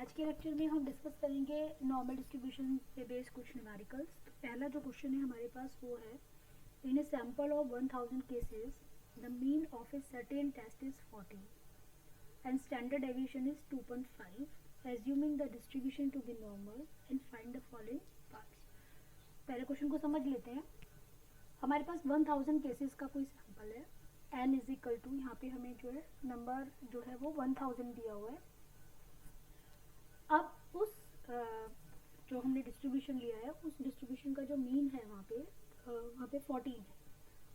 आज के लेक्चर में हम डिस्कस करेंगे नॉर्मल डिस्ट्रीब्यूशन पे बेस्ड कुछ न्यूमेरिकल्स। तो पहला जो क्वेश्चन है हमारे पास वो है, in a sample of 1000 cases the mean of a certain test is 40 and standard deviation is 2.5 assuming the distribution to be normal and find the following parts. पहले क्वेश्चन को समझ लेते हैं। हमारे पास 1000 केसेस का कोई सैम्पल है, n इज इक्वल टू, यहाँ पे हमें जो है नंबर जो है वो 1000 दिया हुआ है। अब उस जो हमने डिस्ट्रीब्यूशन लिया है उस डिस्ट्रीब्यूशन का जो मीन है वहाँ पे 14 है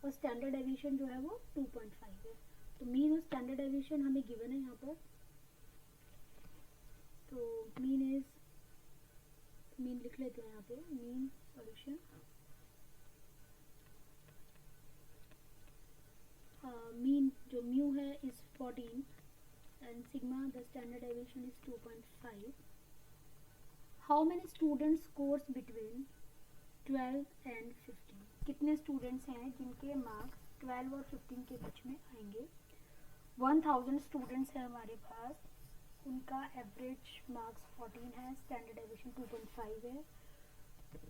और स्टैंडर्ड डेविएशन जो है वो 2.5 है। तो मीन और स्टैंडर्ड डेविएशन हमें गिवन है यहाँ पर। तो मीन लिख लेते हैं यहाँ पे, मीन सॉल्यूशन मीन जो म्यू है is 14 and sigma the standard deviation is 2.5. How many students scores between 12 and 15? कितने स्टूडेंट्स हैं जिनके मार्क्स 12 और 15 के बीच में आएंगे। 1000 स्टूडेंट्स हैं हमारे पास, उनका एवरेज मार्क्स 14 है, स्टैंडर्ड डेविएशन 2.5 है।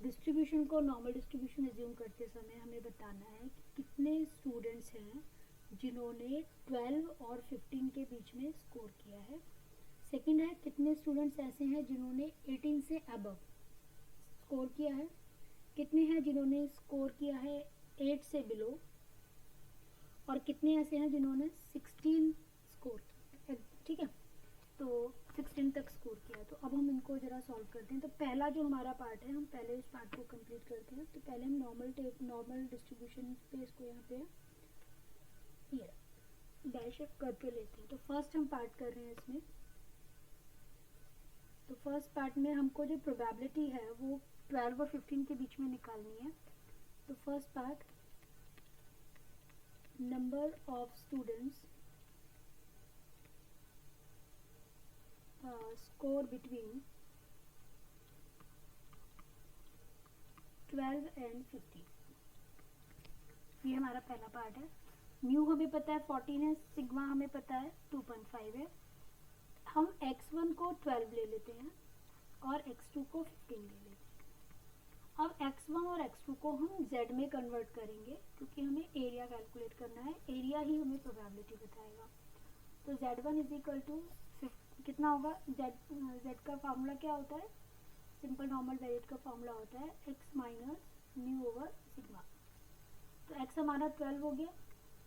डिस्ट्रीब्यूशन को नॉर्मल डिस्ट्रीब्यूशन एज्यूम करते समय हमें बताना है कि कितने स्टूडेंट्स हैं जिन्होंने 12 और 15 के बीच में स्कोर किया है। सेकंड है, कितने स्टूडेंट्स ऐसे हैं जिन्होंने 18 से अबव स्कोर किया है, कितने हैं जिन्होंने स्कोर किया है 8 से बिलो, और कितने ऐसे हैं जिन्होंने 16 स्कोर किया। ठीक है, तो 16 तक स्कोर किया। तो अब हम इनको ज़रा सॉल्व करते हैं। तो पहला जो हमारा पार्ट है, हम पहले इस पार्ट को कंप्लीट करते हैं। तो पहले हम नॉर्मल डिस्ट्रीब्यूशन पे इसको यहाँ पे ये डैश करके लेते हैं। तो फर्स्ट हम पार्ट कर रहे हैं इसमें। तो फर्स्ट पार्ट में हमको जो प्रोबेबिलिटी है वो 12 और 15 के बीच में निकालनी है। तो first part, number of students score between 12 and 15, ये हमारा पहला पार्ट है। म्यू हमें पता है 14 है, सिग्मा हमें पता है 2.5 है। हम x1 को 12 ले लेते हैं और x2 को 15 ले लेते हैं। अब x1 और x2 को हम z में कन्वर्ट करेंगे क्योंकि हमें एरिया कैलकुलेट करना है। एरिया ही हमें प्रोबेबिलिटी बताएगा। तो z1 इज इक्वल टू कितना होगा, z का फार्मूला क्या होता है, सिंपल नॉर्मल वेरिएट का फार्मूला होता है x minus mu over sigma. तो x हमारा 12 हो गया,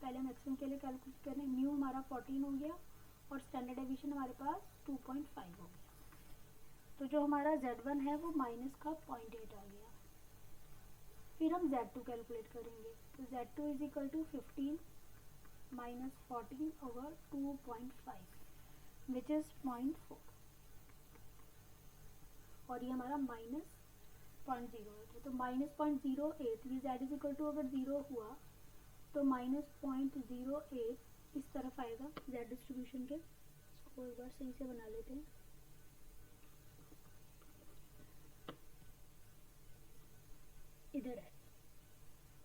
पहले हम x1 के लिए कैलकुलेट करें। म्यू हमारा 14 हो गया और स्टैंडर्ड डेविएशन हमारे पास 2.5 हो गया। तो जो हमारा z1 है वो माइनस का 0.8 आ गया। फिर हम z2 कैलकुलेट करेंगे। तो z2 is equal to 15 minus 14 over 2.5 which is 0.4, और ये हमारा माइनस 0.08 है। तो माइनस 0.08, ये z इज इक्वल टू अगर 0 हुआ तो माइनस 0.08 इस तरफ आएगा z डिस्ट्रीब्यूशन के। इसको एक बार सही से बना लेते हैं। इधर है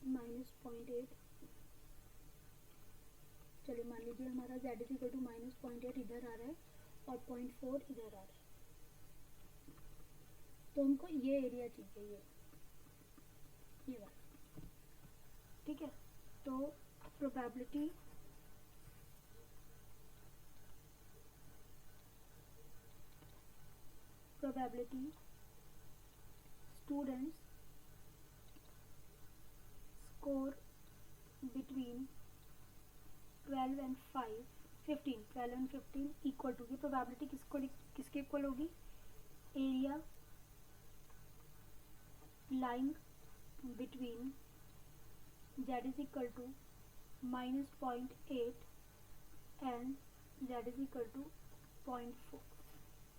माइनस 0.8, चलिए मान लीजिए हमारा z is equal to minus 0.8 इधर आ रहा है और 0.4 इधर आ रहा है। तो हमको ये एरिया चाहिए, ये वाला। ठीक है, तो probability students score between 12 and 15 equal to, ये प्रोबेबिलिटी किसके इक्वल होगी, area lying between z is equal to minus 0.8 and z is equal to 0.4।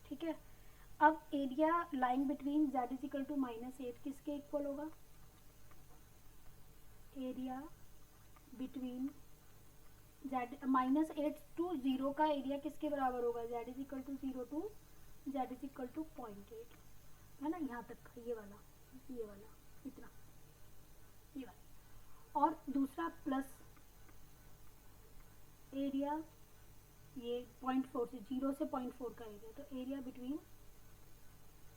ठीक है, अब area lying between z is equal to -8 किसके इक्वल होगा, एरिया बिटवीन z -8 टू 0 का एरिया किसके बराबर होगा, z is equal to 0 to z is equal to 0.8 है ना, यहाँ तक का ये वाला इतना, ये वाला। और दूसरा प्लस एरिया ये 0.4 से 0 से 0.4 का एरिया, तो area between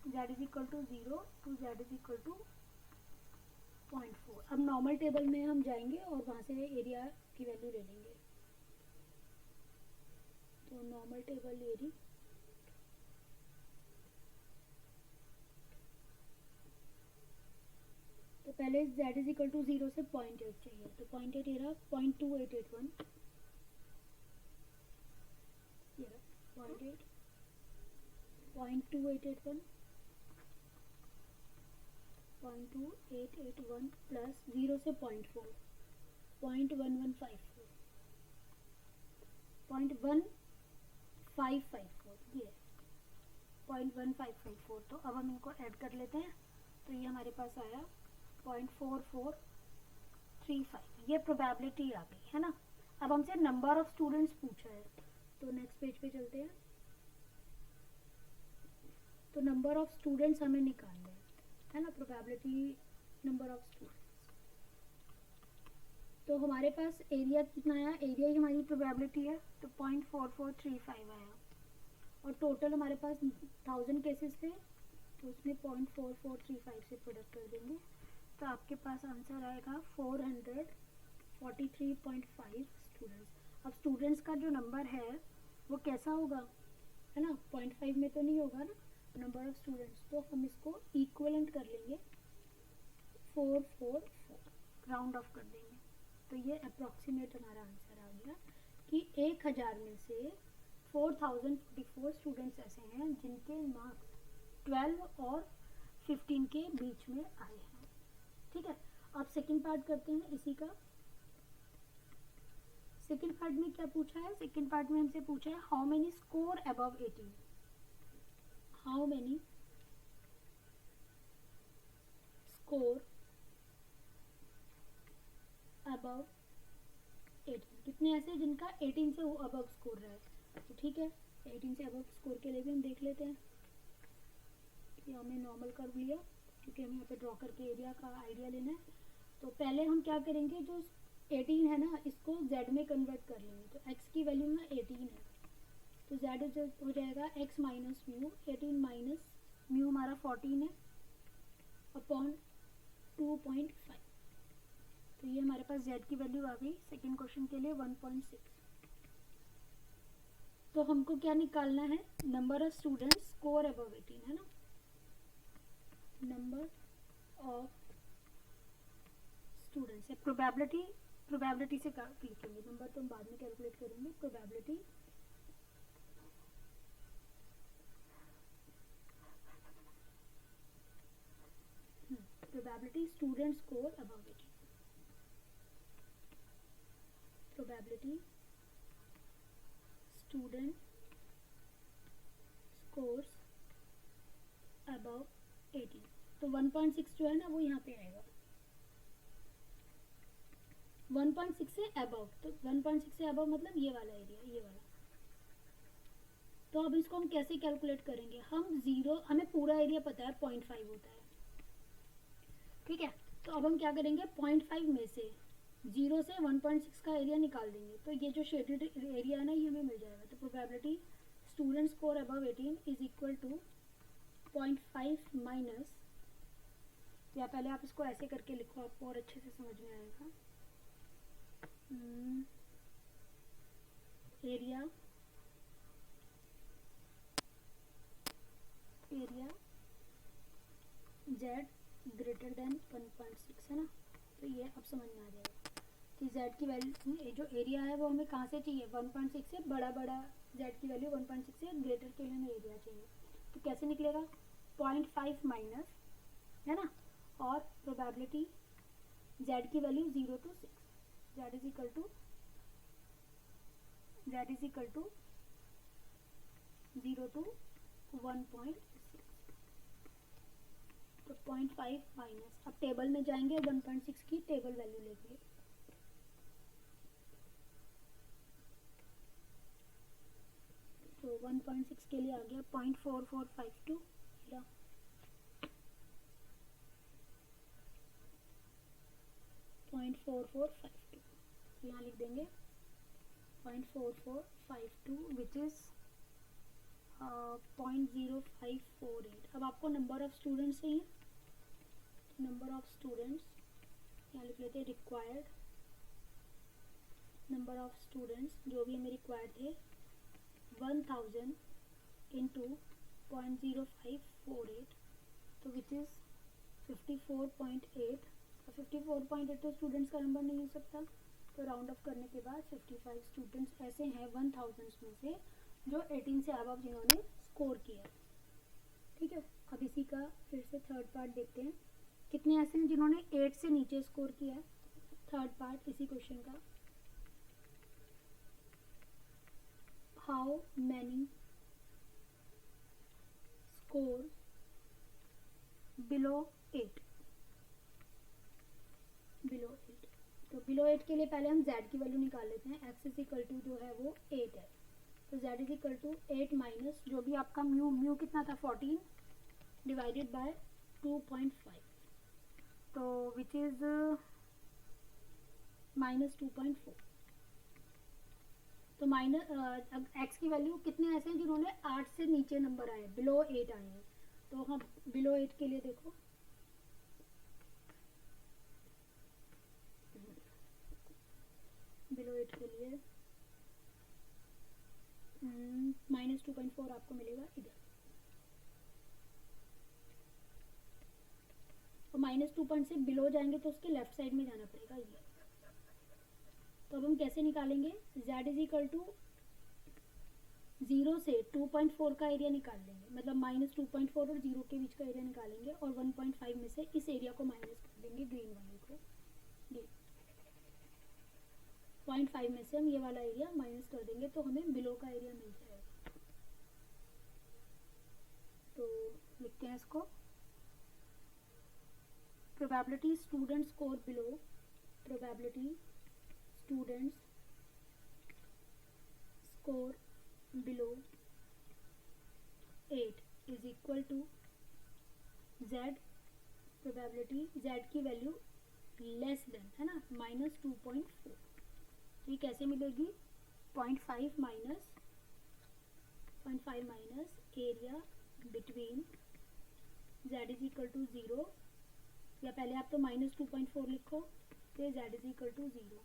z is equal to 0 to z is equal to 0.4। अब नॉर्मल टेबल में हम जाएंगे और वहाँ से एरिया की वैल्यू ले लेंगे। तो नॉर्मल टेबल ले रही, तो पहले z इज इक्वल टू 0 से 0.8 चाहिए, तो 0.8 ये रहा 0.2881, ये रहा 0.8 0.2881 0.2881 प्लस 0 से 0.4 0.1154 0.1554 ये 0.1554। तो अब हम इनको ऐड कर लेते हैं, तो ये हमारे पास आया 0.4435। ये प्रोबेबिलिटी आ गई है ना। अब हमसे नंबर ऑफ स्टूडेंट्स पूछा है, तो नेक्स्ट पेज पे चलते हैं। तो नंबर ऑफ स्टूडेंट्स हमें निकालना है ना, प्रोबेबिलिटी नंबर ऑफ स्टूडेंट्स। तो हमारे पास एरिया कितना आया, एरिया ही हमारी प्रोबेबिलिटी है, तो 0.4435 आया। और टोटल हमारे पास 1000 केसेस थे, तो उसमें 0.4435 से प्रोडक्ट कर देंगे, तो आपके पास आंसर आएगा 443.5 स्टूडेंट्स। अब स्टूडेंट्स का जो नंबर है वो कैसा होगा, है ना, 0.5 में तो नहीं होगा ना नंबर ऑफ स्टूडेंट्स, तो हम इसको इक्वलेंट कर लेंगे 444, राउंड ऑफ कर देंगे। तो ये अप्रॉक्सीमेट हमारा आंसर आ गया कि 1000 में से 4044 स्टूडेंट्स ऐसे हैं जिनके मार्क्स 12 और 15 के बीच में आए हैं। ठीक है, अब सेकंड पार्ट करते हैं इसी का। सेकंड पार्ट में क्या पूछा है, सेकंड पार्ट में हमसे पूछा है how many score above 18, how many score above 18, कितने ऐसे जिनका 18 से अबव स्कोर रहा है। तो ठीक है, 18 से अबव स्कोर के लिए भी हम देख लेते हैं। ये हमने नॉर्मल कर्व लिया क्योंकि हमें यहाँ पे ड्रॉ करके एरिया का आइडिया लेना है। तो पहले हम क्या करेंगे, जो 18 है ना इसको z में कन्वर्ट कर लेंगे, तो x की वैल्यू ना 18 है, तो z हो जाएगा x minus mu, 18 minus mu हमारा 14 है अपॉन 2.5। तो ये हमारे पास z की वैल्यू आ गई सेकेंड क्वेश्चन के लिए 1.6। तो हमको क्या निकालना है, number of students score above 18, है ना, नंबर ऑफ स्टूडेंट्स है। प्रोबेबिलिटी से लिखेंगे, नंबर तो हम बाद में कैलकुलेट करेंगे। Probability student score above 18, probability student scores above 18, तो 1.6 जो है ना वो यहाँ पे आएगा, 1.6 से अबव, तो 1.6 से अबव मतलब ये वाला एरिया, ये वाला। तो अब इसको हम कैसे कैलकुलेट करेंगे, हम जीरो, हमें पूरा एरिया पता है 0.5 होता है, ठीक है। तो अब हम क्या करेंगे, 0.5 में से 0 से 1.6 का एरिया निकाल देंगे, तो ये जो शेडेड एरिया है ना ये हमें मिल जाएगा। तो probability student score above 18 is equal to 0.5 minus, या पहले आप इसको ऐसे करके लिखो, आपको और अच्छे से समझ में आएगा, एरिया z ग्रेटर देन 1.6 है ना। तो ये अब समझ में आ जाएगा कि z की वैल्यू, जो एरिया है वो हमें कहाँ से चाहिए, 1.6 से बड़ा z की वैल्यू 1.6 से ग्रेटर के लिए हमें एरिया चाहिए। तो कैसे निकलेगा, 0.5 माइनस, है ना, और प्रोबेबिलिटी z की value 0 to 6, z is equal to 0 to 1.6, तो 0.5 माइनस, अब टेबल में जाएंगे 1.6 की टेबल वैल्यू लेंगे, तो 1.6 के लिए आ गया 0.4452, 0.4452, यहाँ लिख देंगे 0.4452 विच इज़ 0.0548। अब आपको नंबर ऑफ स्टूडेंट्स चाहिए, नंबर ऑफ स्टूडेंट्स यहाँ लिख लेते हैं रिक्वायर्ड, नंबर ऑफ स्टूडेंट्स जो भी हमें रिक्वायर्ड थे 1000 इंटू 0.0548 तो विच इज़ 54.8। 54.8 तो स्टूडेंट्स का नंबर नहीं हो सकता, तो राउंड ऑफ करने के बाद 55 स्टूडेंट्स ऐसे हैं 1000 में से जो 18 से अबव जिन्होंने स्कोर किया। ठीक है, अब इसी का फिर से थर्ड पार्ट देखते हैं, कितने ऐसे हैं जिन्होंने 8 से नीचे स्कोर किया है। थर्ड पार्ट इसी क्वेश्चन का, how many score below 8, below 8। तो बिलो 8 के लिए पहले हम z की वैल्यू निकाल लेते हैं। x इज इक्वल टू जो है वो 8 है, तो z is equal to 8 minus जो भी आपका म्यू, म्यू कितना था 14 डिवाइडेड बाय 2.5, तो विच इज़ -2.4। तो माइनस अब x की वैल्यू कितने ऐसे हैं जिन्होंने 8 से नीचे नंबर आए, बिलो 8 आए हैं, तो हम बिलो 8 के लिए देखो बिलो 8 के लिए -2.4 आपको मिलेगा इधर, और -2 से बिलो जाएंगे तो उसके लेफ्ट साइड में जाना पड़ेगा ये। तो अब हम कैसे निकालेंगे, z इज इक्वल टू 0 से 2.4 का एरिया निकाल लेंगे, मतलब -2.4 और 0 के बीच का एरिया निकालेंगे और 1.5 में से इस एरिया को माइनस कर देंगे, ग्रीन वाले को, ये 0.5 में से हम ये वाला एरिया माइनस कर देंगे तो हमें बिलो का एरिया मिल जाएगा। तो लिखते हैं इसको, probability student score below, probability students score below 8 is equal to z, probability z की वैल्यू लेस देन है ना -2.4। तो ये कैसे मिलेगी, 0.5 minus area between z is equal to 0, या पहले आप तो -2.4 लिखो, फिर z इज इक्वल टू 0।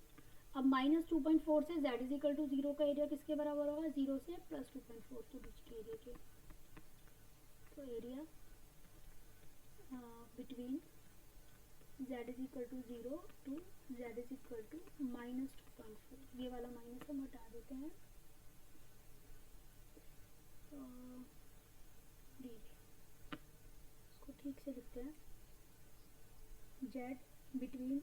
अब -2.4 से z इज इक्वल टू 0 का एरिया किसके बराबर होगा, 0 से +2.4 के बीच के एरिया के, तो area between z is equal to 0 to z is equal to -2.4, ये वाला माइनस हम हटा देते हैं, इसको ठीक से लिखते हैं, z between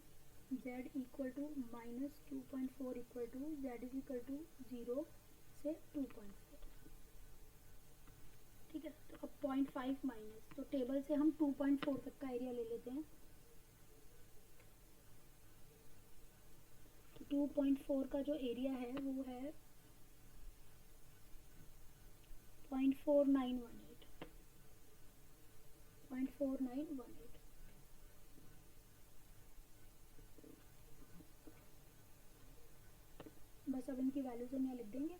z equal to -2.4 equal to z is equal to 0 से 2.4। ठीक है, तो अब 0.5 माइनस, तो टेबल से हम 2.4 तक का एरिया ले लेते हैं, तो 2.4 का जो एरिया है वो है 0.4918, 0.4918। बस अब इनकी वैल्यूज हम यहाँ लिख देंगे,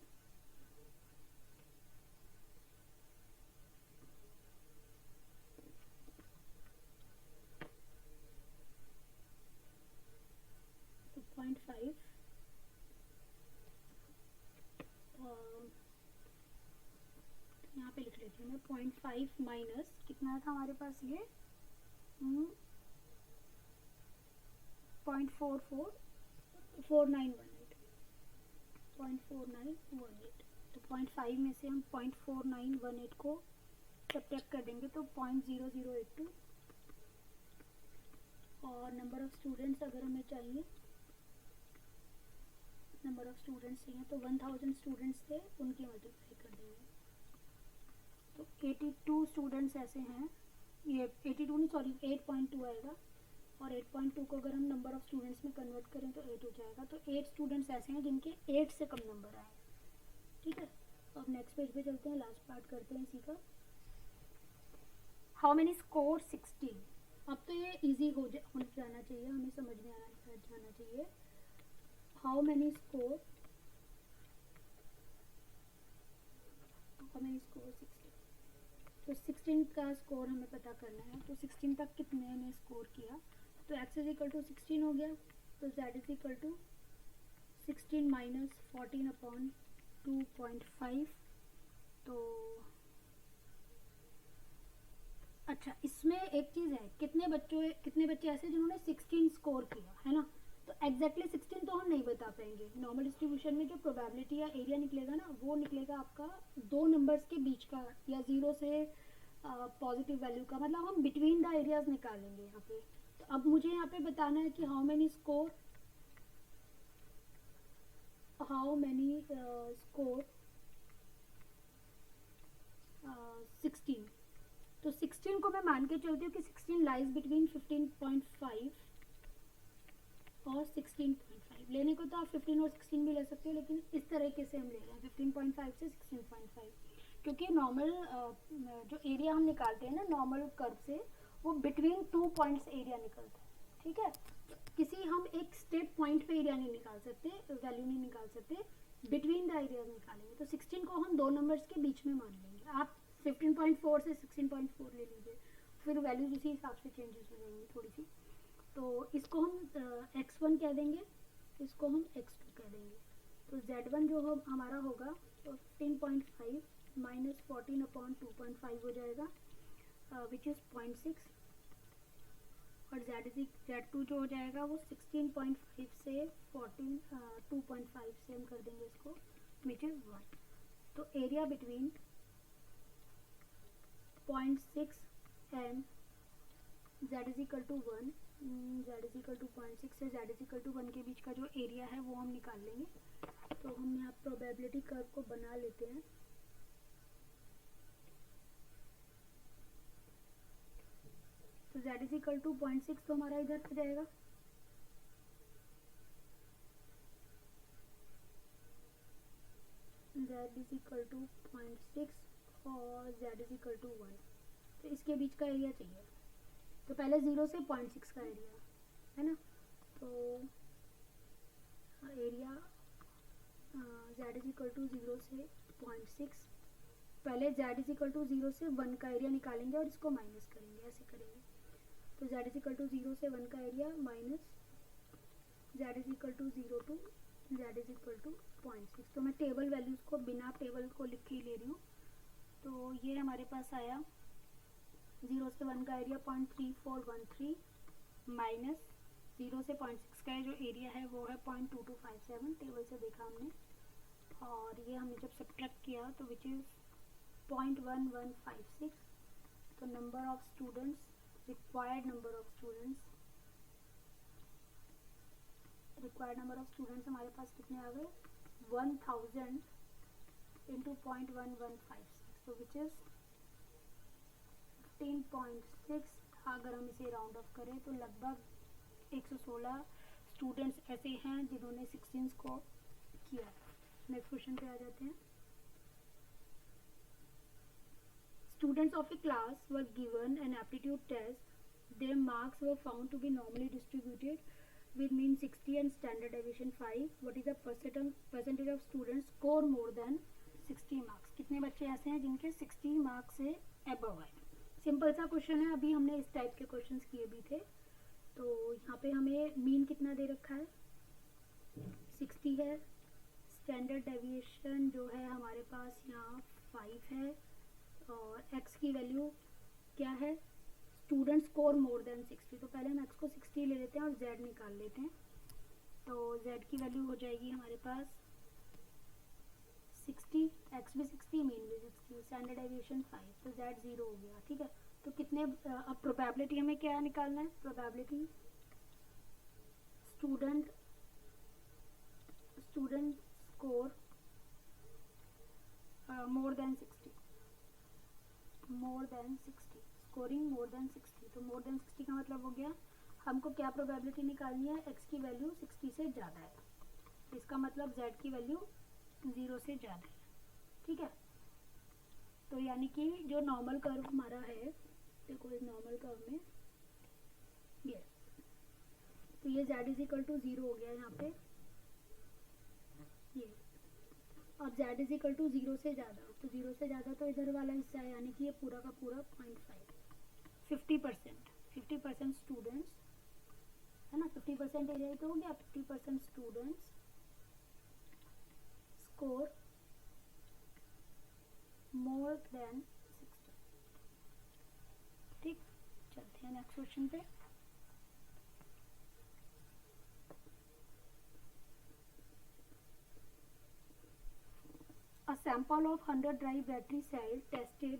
तो 0.5 यहाँ पे लिख लेती हूँ मैं, 0.5 माइनस कितना था हमारे पास ये 0.4918, तो 0.5 में से हम 0.4918 को सब्ट्रैक्ट कर देंगे तो 0.0082, और नंबर ऑफ स्टूडेंट्स अगर हमें चाहिए, नंबर ऑफ स्टूडेंट्स चाहिए तो 1000 स्टूडेंट्स थे उनकी मल्टीप्लाई कर देंगे, तो 82 स्टूडेंट्स ऐसे हैं, ये 82 नहीं सॉरी 8.2 आएगा, और 8.2 को अगर हम नंबर ऑफ स्टूडेंट्स में कन्वर्ट करें तो 8 हो जाएगा, तो 8 स्टूडेंट्स ऐसे हैं जिनके 8 से कम नंबर आए। ठीक है, अब नेक्स्ट पेज पे चलते हैं, लास्ट पार्ट करते हैं इसी का, हाउ मेनी स्कोर 16। अब तो ये इजी हो जाना चाहिए, हमें समझ में आना जाना चाहिए, how many score many score 16। तो 16 का स्कोर हमें पता करना है, तो 16 तक कितने ने स्कोर किया, तो x इज इक्वल टू 16 हो गया, तो z is equal to 16 minus 14 upon 2.5। तो अच्छा, इसमें एक चीज़ है, कितने बच्चे ऐसे जिन्होंने 16 स्कोर किया है ना, तो एग्जैक्टली 16 तो हम नहीं बता पाएंगे। नॉर्मल डिस्ट्रीब्यूशन में जो प्रोबेबिलिटी या एरिया निकलेगा ना, वो निकलेगा आपका दो नंबर्स के बीच का, या जीरो से पॉजिटिव वैल्यू का, मतलब हम बिटवीन द एरियाज निकालेंगे यहाँ पे। तो अब मुझे यहाँ पे बताना है कि हाउ मैनी स्कोर 16। तो 16 को मैं मान के चलती हूँ कि 16 लाइज बिटवीन 15.5 और 16.5। लेने को तो आप 15 और 16 भी ले सकते हो, लेकिन इस तरीके से हम ले रहे हैं 15.5 से 16.5, क्योंकि नॉर्मल जो एरिया हम निकालते हैं ना नॉर्मल कर्व से, वो बिटवीन 2 पॉइंट्स एरिया निकलता है, ठीक है। किसी हम एक स्टेप पॉइंट पे एरिया नहीं निकाल सकते, वैल्यू नहीं निकाल सकते, बिटवीन द एरियाज निकालेंगे। तो 16 को हम दो नंबर्स के बीच में मान लेंगे। आप 15.4 से 16.4 ले लीजिए, फिर वैल्यूज उसी हिसाब से चेंजेस हो जाएंगी थोड़ी सी। तो इसको हम x1 कह देंगे, इसको हम x2 कह देंगे। तो z1 जो हमारा होगा तो 15.5 माइनस 14 अपॉन 2.5 हो जाएगा, विच इज़ 0.6। और z2 जो हो जाएगा वो 16.5 से 2.5 से हम कर देंगे इसको, विच इज़ 1। तो area between 0.6 and z is equal to 1, z is equal to 0.6 से z इज इक्वल टू 1 के बीच का जो एरिया है वो हम निकाल लेंगे। तो हम यहाँ प्रोबेबिलिटी कर्व को बना लेते हैं। तो z इज इक्वल टू 0.6 तो हमारा इधर आ जाएगा, z इज इक्वल टू 0.6 और z इज इक्वल टू 1। तो इसके बीच का एरिया चाहिए, तो पहले 0 से 0.6 का एरिया है ना। तो area z is equal to 0 से 0.6, पहले z इज इक्वल टू 0 से 1 का एरिया निकालेंगे और इसको माइनस करेंगे, ऐसे करेंगे। तो z इज इक्वल टू 0 से 1 का area minus z is equal to 0 to z is equal to 0.6। तो मैं टेबल वैल्यूज़ को बिना टेबल को लिख के ले रही हूँ। तो ये हमारे पास आया 0 से 1 का एरिया 0.3413 माइनस 0 से 0.6 का जो एरिया है वो है 0.2257, टेबल से देखा हमने। और ये हमने जब सब्ट्रैक्ट किया तो विच इज़ 0.1156। तो number of students, required number of students हमारे पास कितने आ गए, 1000 इंटू 0.1156, तो विच इज़ 15.6। अगर हम इसे राउंड ऑफ करें तो लगभग 116 स्टूडेंट्स ऐसे हैं जिन्होंने 16 को किया। नेक्स्ट क्वेश्चन पे आ जाते हैं। Students of a class were given an aptitude test. Their marks were found to be normally distributed with mean 60 and standard deviation 5. What is the percentage of students score more than 60 marks? कितने बच्चे ऐसे हैं जिनके 60 marks से above है? Simple सा question है, अभी हमने इस टाइप के क्वेश्चंस किए भी थे। तो यहाँ पे हमें मीन कितना दे रखा है, 60 है। स्टैंडर्ड डेविएशन जो है हमारे पास यहाँ 5 है, और x की वैल्यू क्या है, स्टूडेंट स्कोर मोर देन 60। तो पहले हम x को 60 ले लेते हैं और z निकाल लेते हैं। तो z की वैल्यू हो जाएगी हमारे पास 60, x भी 60, मीन भी 60, स्टैंडर्ड डेविएशन 5, तो z 0 हो गया, ठीक है। तो कितने, अब प्रोबेबिलिटी हमें क्या निकालना है, probability student score more than 60, scoring more than 60। तो मोर देन 60 का मतलब हो गया हमको क्या प्रोबेबिलिटी निकालनी है, x की वैल्यू 60 से ज़्यादा है, तो इसका मतलब z की वैल्यू 0 से ज़्यादा है, ठीक है। तो यानी कि जो नॉर्मल कर्व हमारा है, देखो इस नॉर्मल कर्व में ये, तो ये z इज इक्वल टू 0 हो गया यहाँ पे ये। अब z इज इक्वल टू 0 से ज़्यादा, तो 0 से ज़्यादा तो इधर वाला हिस्सा है, यानी कि ये पूरा का पूरा 0.5, 50% स्टूडेंट्स, है ना, 50% एरिया तो हो गया, 50% स्टूडेंट्स स्कोर मोर देन 60। ठीक, चलते हैं नेक्स्ट क्वेश्चन पे। A sample of 100 dry battery cells tested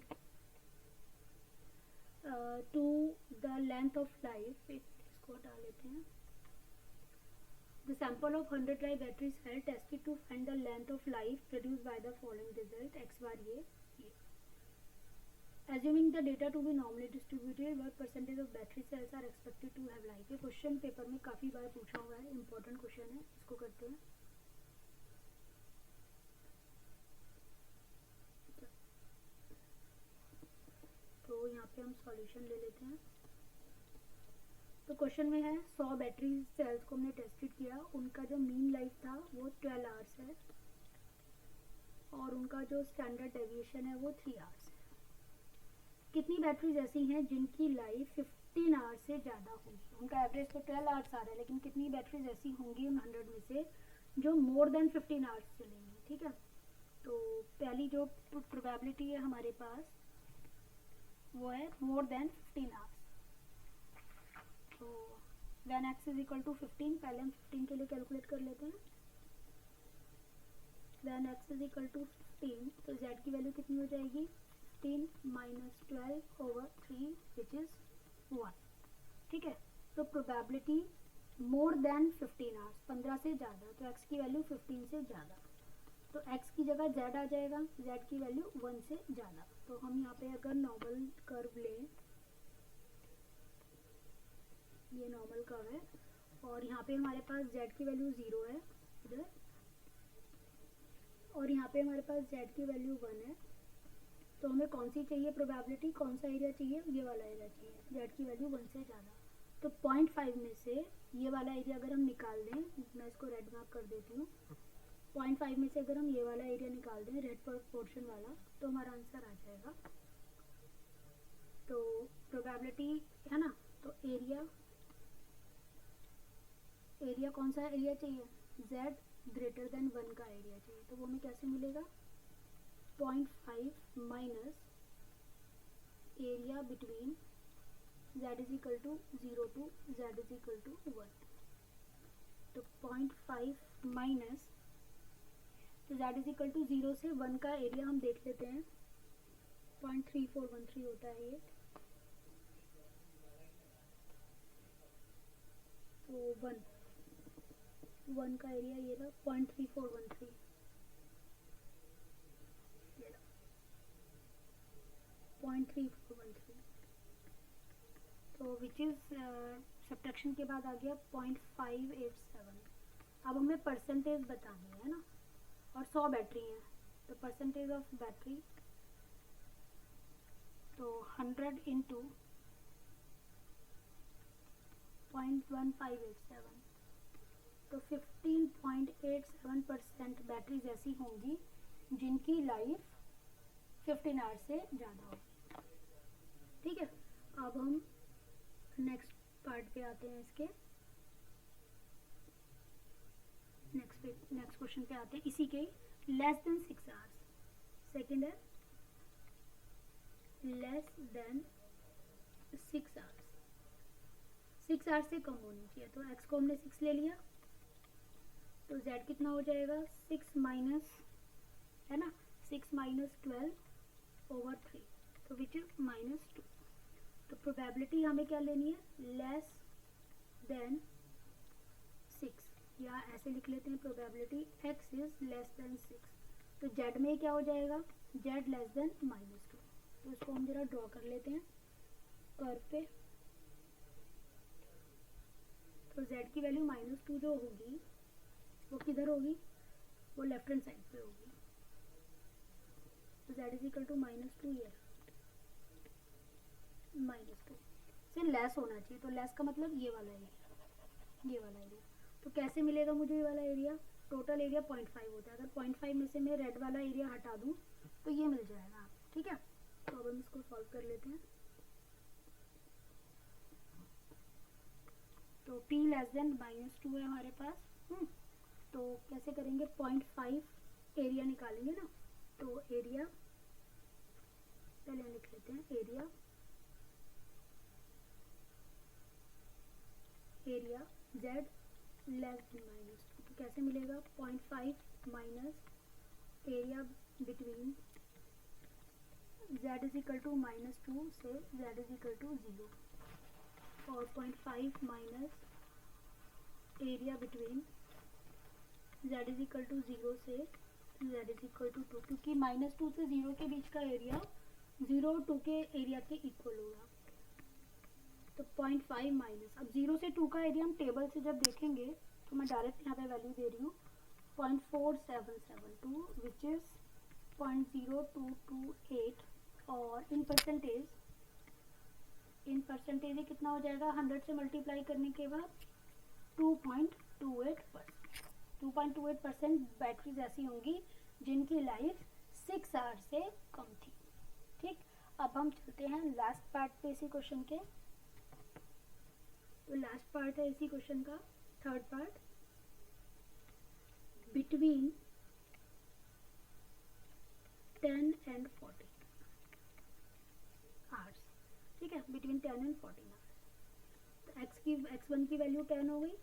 to the length of life, इसको हटा लेते हैं। The sample of 100 dry battery cells tested to find the length of life produced by the following result, x bar ये। Assuming the data to be normally distributed, what percentage of battery cells are expected to have life? ये question paper में काफ़ी बार पूछा हुआ है, important question है, इसको करते हैं। तो यहाँ पे हम सॉल्यूशन ले लेते हैं। तो क्वेश्चन में है 100 बैटरी सेल्स को हमने टेस्टेड किया, उनका जो मीन लाइफ था वो 12 आवर्स है और उनका जो स्टैंडर्ड डेविएशन है वो 3 आवर्स है। कितनी बैटरीज ऐसी हैं जिनकी लाइफ 15 आवर्स से ज़्यादा होगी? उनका एवरेज तो 12 आवर्स आ रहा है, लेकिन कितनी बैटरीज ऐसी होंगी उन 100 में से जो मोर देन 15 आवर्स चलेंगी? ठीक है, तो पहली जो प्रोबेबिलिटी है हमारे पास वो है मोर देन 15 आवर्स। तो when x is equal to 15, पहले हम 15 के लिए कैलकुलेट कर लेते हैं। When x is equal to 15, तो z की वैल्यू कितनी हो जाएगी? 15 माइनस 12 ओवर 3 विच इज 1। ठीक है, तो प्रोबेबिलिटी मोर देन 15 आवर्स, 15 से ज़्यादा, तो x की वैल्यू 15 से ज़्यादा, तो x की जगह z आ जाएगा, z की वैल्यू 1 से ज़्यादा। तो हम यहाँ पे अगर नॉर्मल कर्व लें, ये नॉर्मल कर्व है और यहाँ पे हमारे पास z की वैल्यू 0 है इधर, और यहाँ पे हमारे पास z की वैल्यू 1 है। तो हमें कौन सी चाहिए प्रोबेबिलिटी, कौन सा एरिया चाहिए? ये वाला एरिया चाहिए, z की वैल्यू 1 से ज़्यादा। तो 0.5 में से ये वाला एरिया अगर हम निकाल दें, मैं इसको रेड मार्क कर देती हूँ, 0.5 में से अगर हम ये वाला एरिया निकाल दें, रेड पोर्शन वाला, तो हमारा आंसर आ जाएगा। तो प्रोबेबिलिटी है ना, तो एरिया कौन सा एरिया चाहिए? z ग्रेटर देन 1 का एरिया चाहिए। तो वो हमें कैसे मिलेगा? 0.5 minus area between z is equal to 0 to z is equal to 1। तो 0.5 माइनस, तो z इज इक्वल टू 0 से 1 का एरिया हम देख लेते हैं, 0.3413 होता है ये। तो 1 का एरिया ये रहा 0.3413, ये रहा 0.3413। तो विच इज़ सब्ट्रैक्शन के बाद आ गया 0.587। अब हमें परसेंटेज बतानी है ना, और 100 बैटरी हैं, तो परसेंटेज ऑफ बैटरी, तो 100 इंटू 0.1587, तो 15.87% बैटरीज ऐसी होंगी जिनकी लाइफ 15 आवर्स से ज़्यादा होगी। ठीक है, अब हम नेक्स्ट पार्ट पे आते हैं, इसके नेक्स्ट क्वेश्चन पे आते हैं, इसी के लेस देन 6 आवर्स। सेकेंड है लेस देन 6 आवर्स, 6 आवर्स से कम होनी चाहिए। तो x को हमने 6 ले लिया, तो z कितना हो जाएगा? 6 माइनस, है ना, 6 माइनस 12 ओवर 3, तो विच इज -2। तो प्रोबेबिलिटी हमें क्या लेनी है? लेस देन 6, या ऐसे लिख लेते हैं probability x is less than 6। तो z में क्या हो जाएगा? z less than -2। तो इसको हम जरा ड्रॉ कर लेते हैं कर्व पे। तो z की वैल्यू -2 जो होगी वो किधर होगी? वो लेफ्ट हैंड साइड पे होगी। तो z इज इक्वल टू -2, ये -2 से लेस होना चाहिए। तो लेस का मतलब ये वाला एरिया, ये वाला एरिया। तो कैसे मिलेगा मुझे ये वाला एरिया? टोटल एरिया 0.5 होता है। अगर 0.5 में से मैं रेड वाला एरिया हटा दूँ तो ये मिल जाएगा आपको, ठीक है। तो अब हम इसको सॉल्व कर लेते हैं। तो p लेस देन -2 है हमारे पास। तो कैसे करेंगे, 0.5 एरिया निकालेंगे ना। तो एरिया पहले लिख लेते हैं, एरिया z लेस देन -2। तो कैसे मिलेगा, 0.5 minus area between z is equal to -2 से z इज इक्वल टू 0, और 0.5 minus area between z is equal to 0 से z इज इक्वल टू 2, क्योंकि -2 से 0 के बीच का एरिया 0 और 2 के एरिया के इक्वल होगा। तो 0.5 माइनस, अब 0 से 2 का एरिया हम टेबल से जब देखेंगे तो मैं डायरेक्ट यहाँ पे वैल्यू दे रही हूँ 0.4772 विच इज़ 0.0228, और इन परसेंटेज ये कितना हो जाएगा, 100 से मल्टीप्लाई करने के बाद 2.28%। 2.28% बैटरीज ऐसी होंगी जिनकी लाइफ 6 आवर्स से कम थी, ठीक। अब हम चलते हैं लास्ट पार्ट पे इसी क्वेश्चन के। तो लास्ट पार्ट है इसी क्वेश्चन का, third part, between 10 and 14 hours, ठीक है, बिटवीन 10 एंड 14 आवर्स। तो x1 की वैल्यू 10 हो गई,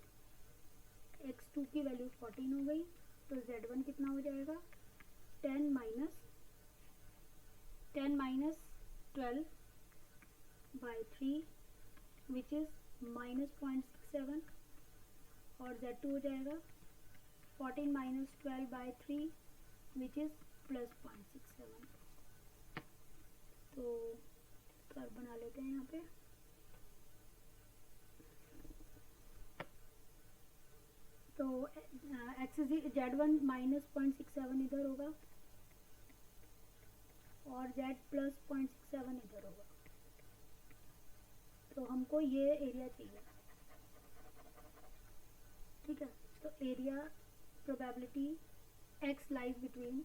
x2 की वैल्यू 14 हो गई, तो z1 कितना हो जाएगा, 10 माइनस 12 बाई 3 विच इज़ -0.67, और z2 हो जाएगा 14 माइनस 12 बाई 3 विच इज़ +0.67। तो कर्व बना लेते हैं यहाँ पे। तो z1 माइनस 0.67 इधर होगा और z प्लस 0.67 इधर होगा। तो हमको ये एरिया चाहिए, ठीक है। तो area probability x lies between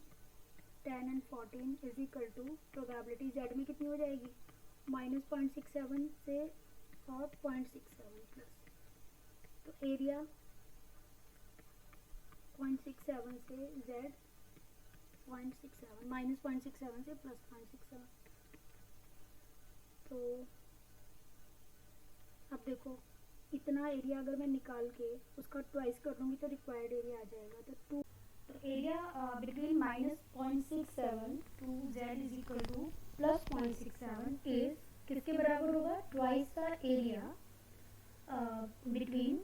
10 and 14 is equal to probability z में कितनी हो जाएगी, -0.67 से और 0.67 प्लस, तो एरिया 0.67 से z 0.67 -0.67 से +0.67। तो अब देखो इतना एरिया अगर मैं निकाल के उसका ट्वाइस कर दूंगी तो रिक्वायर्ड एरिया आ जाएगा। तो area between -0.67 to z is equal to +0.67 is किसके बराबर होगा, twice the area between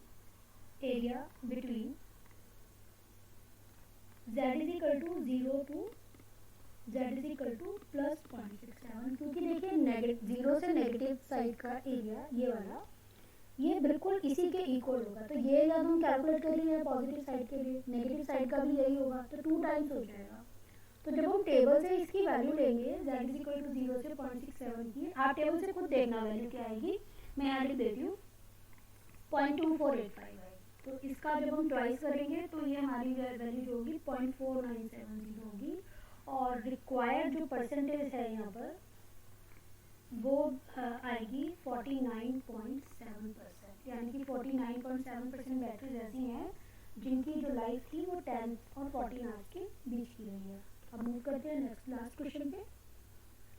z is equal to 0 to z is equal to +0.67, क्योंकि देखिए 0 से नेगेटिव साइड का एरिया ये वाला ये बिल्कुल इसी के इक्वल होगा। तो ये जब हम कैलकुलेट करेंगे पॉजिटिव साइड के लिए, नेगेटिव साइड का भी यही होगा, तो 2 टाइम्स हो जाएगा। तो जब हम टेबल से इसकी वैल्यू लेंगे z इज इक्वल टू 0 से 0.67 की, आप टेबल से खुद देखना वैल्यू क्या आएगी, मैं यहाँ लिख देती हूँ 0.2485 है। तो इसका जब हम ट्वाइस करेंगे तो ये हमारी वैल्यू जो होगी 0.4970 होगी, और रिक्वायर्ड जो परसेंटेज है यहाँ पर वो आएगी 49.7%, यानी कि 49.7% बैटरीज ऐसी हैं जिनकी जो लाइफ थी वो 10 और 14 आवर्स के बीच की रही है। अब मूव करते हैं नेक्स्ट लास्ट क्वेश्चन पे।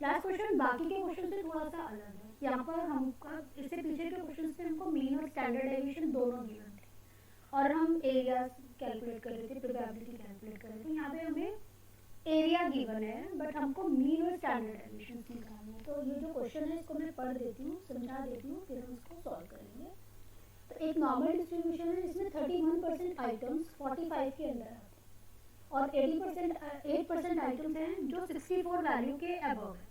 लास्ट क्वेश्चन बाकी के क्वेश्चन से थोड़ा सा अलग है। यहाँ पर हमका इससे पीछे के क्वेश्चन से हमको मीन और स्टैंडर्ड डेविएशन दोनों गिवन थे और हम एरिया कैलकुलेट कर रहे थे, प्रोबेबिलिटी कैलकुलेट कर रहे थे। यहाँ पे हमें एरिया गिवन है बट हमको मीन और स्टैंडर्ड डेविएशन निकालना है। तो ये जो क्वेश्चन है इसको मैं पढ़ देती हूँ, समझा देती हूँ, फिर हम इसको सॉल्व करेंगे। तो एक नॉर्मल डिस्ट्रीब्यूशन है, इसमें 31% आइटम्स 45 के अंदर आते हैं और 8% आइटम्स हैं जो 64 वैल्यू के अबव है।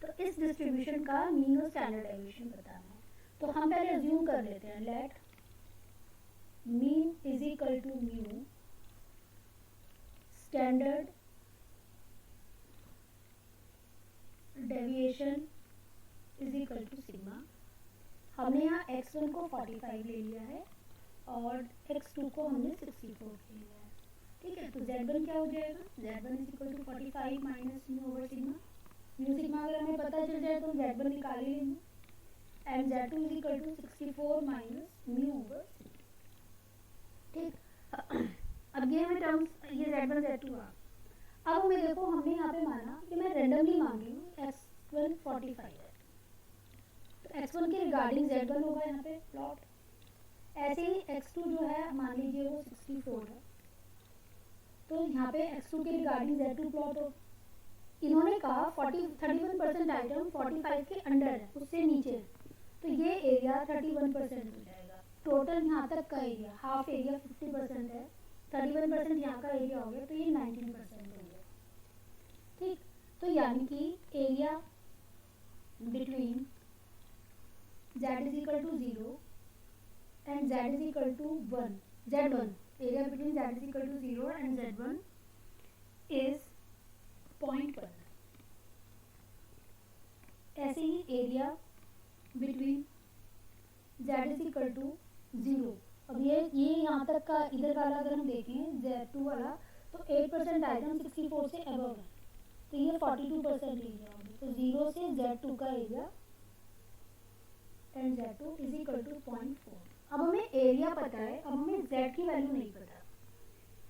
तो इस डिस्ट्रीब्यूशन का मीन और स्टैंडर्ड डेविएशन बताना है। तो हम पहले अज्यूम कर लेते हैं, let mean is equal to mu standard deviation is equal to sigma. हमने यहाँ x1 को 45 ले लिया है और x2 को हमने 64 ले लिया है। ठीक है, तो z1 क्या हो जाएगा, z1 is equal to 45 minus mu over sigma. Mu sigma अगर हमें पता चल जाए तो हम z1 निकाल ही लेंगे, and z2 is equal to 64 minus mu over sigma. ठीक, अब ये हमें टर्म्स, ये z1 z2 आ। अब हमें देखो, हमने यहाँ पे माना कि मैं रेंडमली मान रही हूँ x1 45 है, तो x1 के रिगार्डिंग z1 होगा यहाँ पे प्लॉट। ऐसे ही x2 जो है मान लीजिए वो 64 है, तो यहाँ पे x2 के रिगार्डिंग z2 प्लॉट हो। इन्होंने कहा 31% आइटम 45 के अंडर है, उससे नीचे है, तो ये एरिया 31% हो जाएगा। टोटल यहाँ तक का एरिया, हाफ एरिया 50% है, 31% यहाँ का एरिया हो गया, तो ये 19% हो गया। ठीक, तो यानी कि area between z is equal to 0 and z is equal to 1, z1 area between z is equal to 0 and z1 is 0.1। ऐसे ही area between z is equal to 0, अब ये यहाँ तक का इधर वाला अगर हम देखें z2 वाला, तो 8% आइटम 64 से अबव है, तो ये 42% एरिया होगी। तो 0 से z2 का area and z2 is equal to 0.4। अब हमें एरिया पता है, अब हमें z की वैल्यू नहीं पता।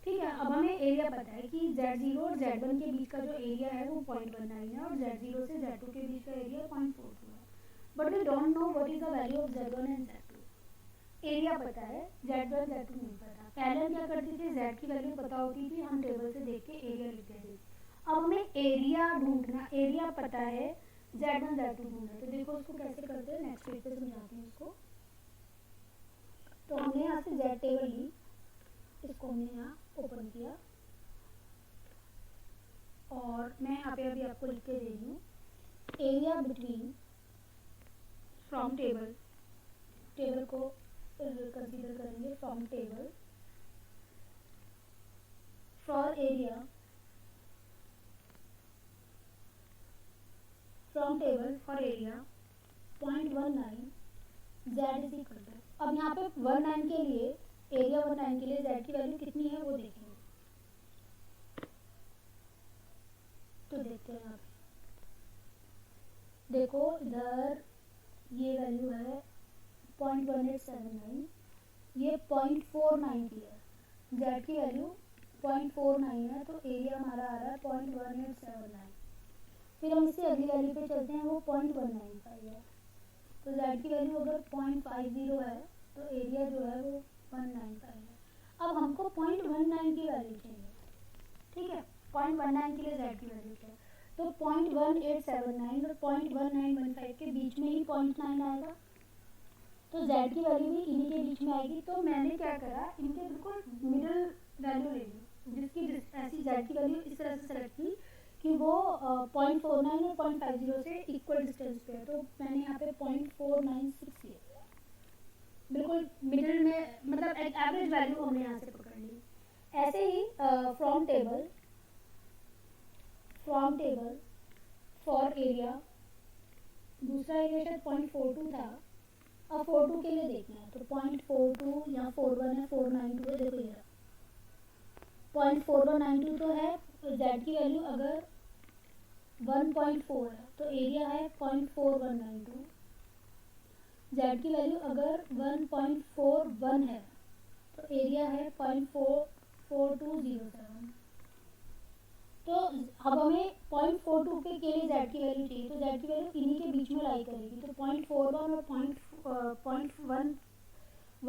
ठीक है, अब हमें एरिया पता है कि z0 और z1 के बीच का जो एरिया है वो 0.19 है, और z0 से z2 के बीच का एरिया 0.42 है, but we don't know what is the value of z1 and z2। Area पता है, z1 z2 नहीं पता। पहले हम क्या करते थे, z की वैल्यू पता होती थी, हम टेबल से देख के एरिया लिख देते थे। अब हमें एरिया ढूंढना, एरिया पता है, z1 z2 ढूंढना, तो देखो उसको कैसे करते हैं, नेक्स्ट पेज पे समझाती हूँ उसको। तो हमने यहाँ से z टेबल ली, इसको हमने यहाँ ओपन किया, और मैं यहाँ पे अभी आपको लिख के दे रही हूँ area between from table, table को कंसीडर करेंगे, from table for area, from table for area 0.19 z is equal to, अब यहाँ पे 19 के लिए, एरिया 19 के लिए z की वैल्यू कितनी है वो देखेंगे। तो देखते हैं यहाँ पे, देखो इधर ये वैल्यू है 0.1879, ये 0.49 की है, z की वैल्यू 0.49 है, तो एरिया हमारा आ रहा है 0.1879। फिर हम इससे अगली वैल्यू पे चलते हैं, वो 0.195 है, तो z की वैल्यू अगर 0.50 है तो एरिया जो है वो 195 है। अब हमको 0.19 की वैल्यू चाहिए। ठीक है, 0.19 के लिए z की वैल्यू क्या है, तो 0.1879 और 0.1915 के बीच में ही 0.9 आएगा, तो z की वैल्यू भी इन्हीं के बीच में आएगी। तो मैंने क्या करा, इनके बिल्कुल मिडिल वैल्यू ले ली, जिसकी ऐसी z की वैल्यू इस तरह से सेलेक्ट की कि वो 0.49 और 0.50 से इक्वल डिस्टेंस पे है, तो मैंने यहाँ पे 0.496 लिया, बिल्कुल मिडिल में, मतलब एक एवरेज वैल्यू हमने यहाँ से पकड़ ली। ऐसे ही फ्रॉम टेबल फॉर एरिया, दूसरा एरिया शायद 0.42 था, अब 42 के लिए देखना है, तो 0.42 यहाँ 41 है, 492 है, देखो ये 0.4192 तो है, z की वैल्यू अगर 1.4 है तो एरिया है 0.4192, z की वैल्यू अगर 1.41 है तो एरिया है 0.4207। तो अब हमें 0.42 के लिए z की वैल्यू चाहिए, तो z की वैल्यू इन्हीं के बीच में लाई करेगी, तो 0.41 और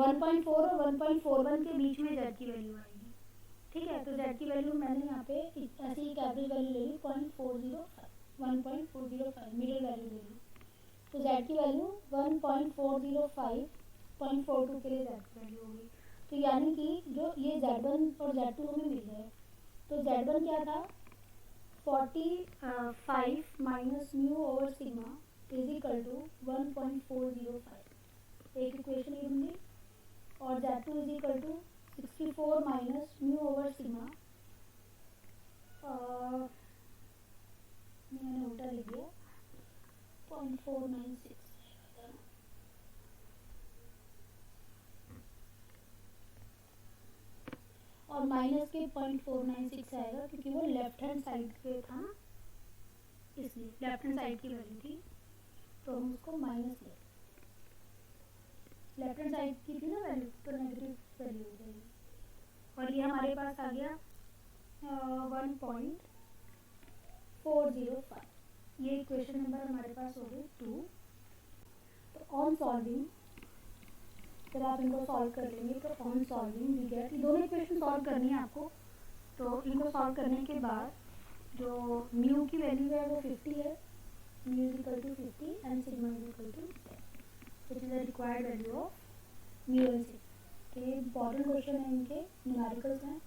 1.4 और 1.41 के बीच में z की वैल्यू आएगी। ठीक है, तो z की वैल्यू मैंने यहाँ पे ऐसे ही एवरेज वैल्यू ले ली 1.405, मिडिल वैल्यू ले ली, तो z की वैल्यू 1.405, 0.42 के लिए z की वैल्यू होगी। तो यानी कि जो ये z1 और z2 हमें मिल गए, तो z1 क्या था, 45 minus mu over sigma is equal to 1.405, एक इक्वेशन ये बन गई, और z2 is equal to 64 minus mu over sigma, मैंने उल्टा लिख दिया, 0.496, और माइनस के 0.496 आएगा क्योंकि वो लेफ्ट हैंड साइड पे था ना, इसलिए लेफ्ट हैंड साइड की वैल्यू थी तो हम उसको माइनस ले, लेफ्ट हैंड साइड की थी ना वैल्यू तो नेगेटिव वैल्यू हो जाएगी। और ये हमारे पास आ गया 1.405। ये इक्वेशन नंबर हमारे पास हो गई 2। तो ऑन सॉल्विंग जब आप इनको सॉल्व कर लेंगे तो ऑन सॉल्विंग वी गेट, दोनों इक्वेशन सॉल्व करनी है आपको। तो इनको सॉल्व करने के बाद जो म्यू की वैल्यू है वो 50 है, mu is equal to 50 and sigma is equal to 10 which is the required value of mu and sigma. तो ये इंपॉर्टेंट क्वेश्चन है, इनके न्यूमेरिकल्स हैं।